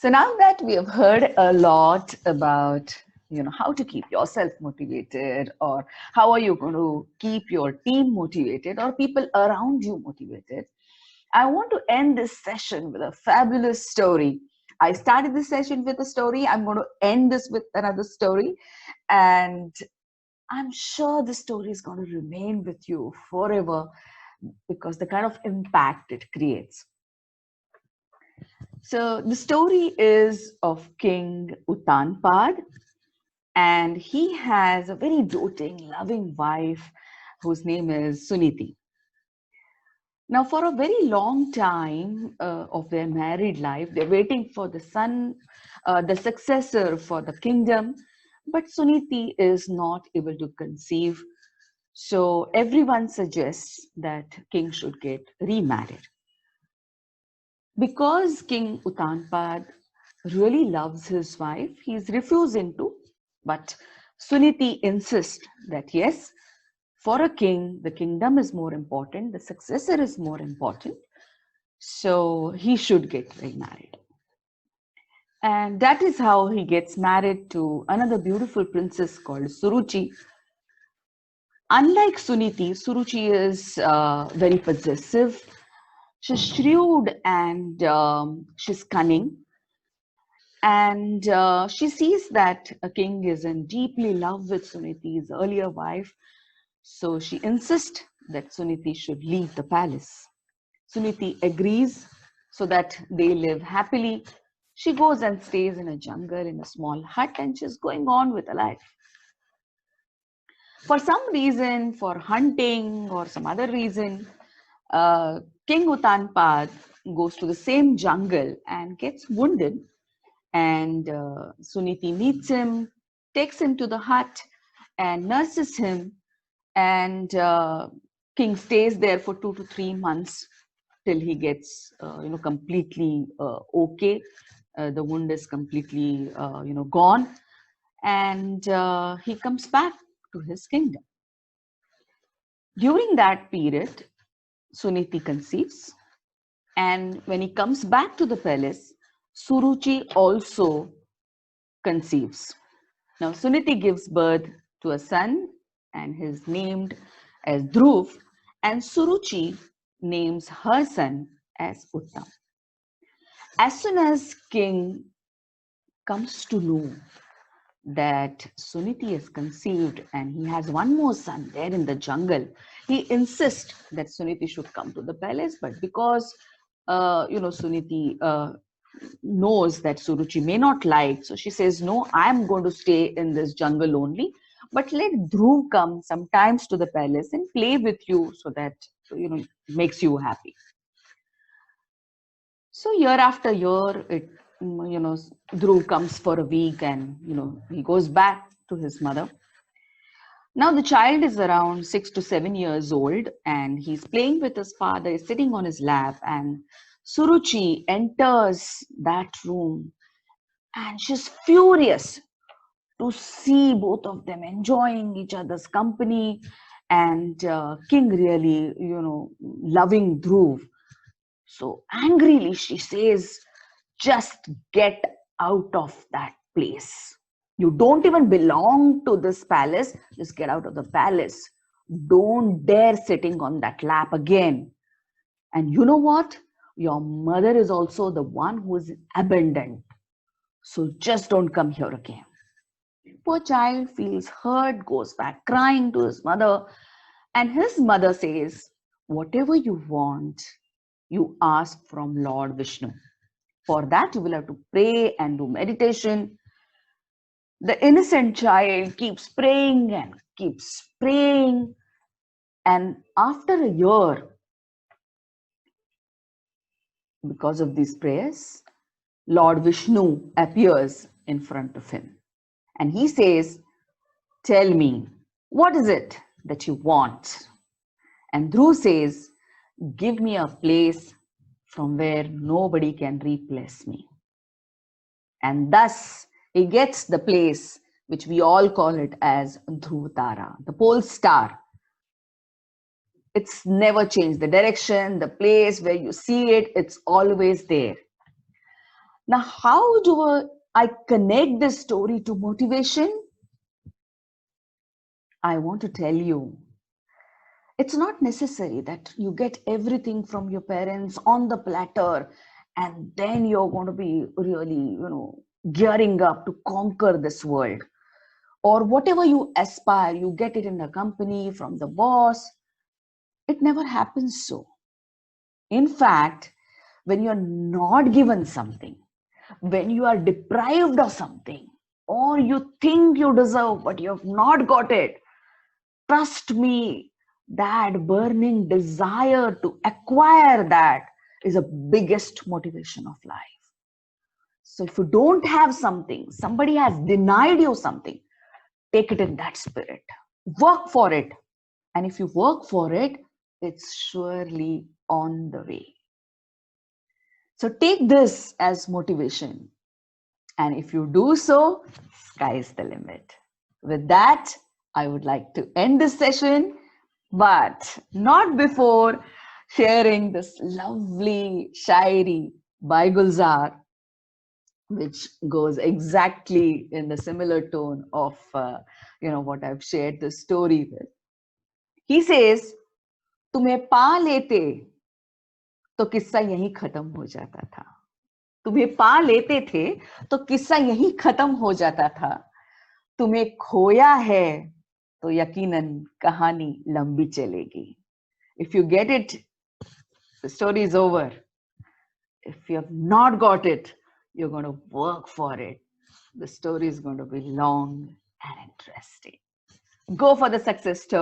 So now that we have heard a lot about, how to keep yourself motivated, or how are you going to keep your team motivated or people around you motivated, I want to end this session with a fabulous story. I started this session with a story. I'm going to end this with another story. And I'm sure the story is going to remain with you forever because the kind of impact it creates. So the story is of King Utanpad, and he has a very doting, loving wife whose name is Suniti. Now, for a very long time of their married life, they're waiting for the son, the successor for the kingdom, but Suniti is not able to conceive. So everyone suggests that king should get remarried. Because King Utanpad really loves his wife, he's refusing to. But Suniti insists that yes, for a king, the kingdom is more important, the successor is more important, so he should get remarried. And that is how he gets married to another beautiful princess called Suruchi. Unlike Suniti, Suruchi is very possessive. She's shrewd and she's cunning. And she sees that a king is in deeply love with Suniti's earlier wife. So she insists that Suniti should leave the palace. Suniti agrees so that they live happily. She goes and stays in a jungle in a small hut and she's going on with her life. For some reason, for hunting or some other reason, King Utanpad goes to the same jungle and gets wounded. And Suniti meets him, takes him to the hut, and nurses him. And King stays there for 2 to 3 months till he gets, completely okay. The wound is completely, gone, and he comes back to his kingdom. During that period, Suniti conceives, and when he comes back to the palace, Suruchi also conceives. Now, Suniti gives birth to a son and is named as Dhruv, and Suruchi names her son as Uttam. As soon as King comes to know that Suniti is conceived and he has one more son there in the jungle, he insists that Suniti should come to the palace, but because Suniti knows that Suruchi may not like, so she says, no, I'm going to stay in this jungle only, but let Dhruv come sometimes to the palace and play with you so that, it makes you happy. So year after year, Dhruv comes for a week and, he goes back to his mother. Now the child is around 6 to 7 years old and he's playing with his father, he's sitting on his lap, and Suruchi enters that room and she's furious to see both of them enjoying each other's company, and King really, loving Dhruv. So angrily she says, just get out of that place. You don't even belong to this palace. Just get out of the palace. Don't dare sitting on that lap again. And you know what? Your mother is also the one who is abandoned. So just don't come here again. Poor child feels hurt, goes back crying to his mother. And his mother says, whatever you want, you ask from Lord Vishnu. For that, you will have to pray and do meditation. The innocent child keeps praying and keeps praying. And after a year, because of these prayers, Lord Vishnu appears in front of him. And he says, tell me, what is it that you want? And Dhruv says, give me a place from where nobody can replace me. And thus he gets the place which we all call it as Dhruvatara, the pole star. It's never changed. The direction, the place where you see it, it's always there. Now, how do I connect this story to motivation? I want to tell you, it's not necessary that you get everything from your parents on the platter and then you're going to be really, gearing up to conquer this world. Or whatever you aspire, you get it in a company from the boss. It never happens so. In fact, when you're not given something, when you are deprived of something, or you think you deserve but you have not got it, trust me, that burning desire to acquire that is the biggest motivation of life. So if you don't have something, somebody has denied you something, take it in that spirit. Work for it. And if you work for it, it's surely on the way. So take this as motivation. And if you do so, sky's the limit. With that, I would like to end this session, but not before sharing this lovely shairi by Gulzar, which goes exactly in the similar tone of what I've shared the story with. He says, तुम्हें पा लेते तो किस्सा यहीं खत्म हो जाता था. तुम्हें पा लेते थे तो किस्सा यहीं खत्म हो जाता था. तुम्हें खोया है तो यकीनन कहानी लंबी चलेगी. If you get it, the story is over. If you have not got it, you're going to work for it. The story is going to be long and interesting. Go for the success story.